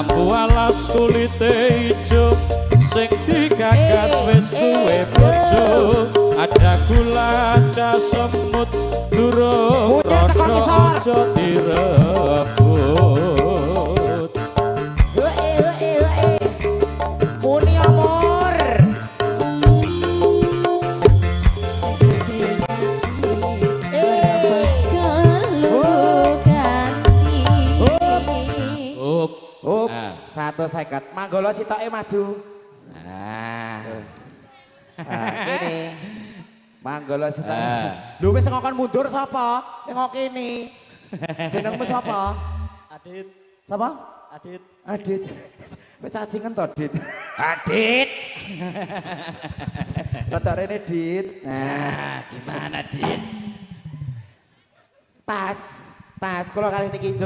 lampu alas kulite ijo sing digagas wis duwe bojo ada gula ada semut durung rodo aja direbut muni amor satu seket manggolo sitoke maju ini manggolo sitoke lu wis ngokon mundur sapa ngok ini jenengmu sapa Adit sapa Adit Adit wis cacingan to Dit Adit rada rene Dit nah gimana Dit pas kula kali niki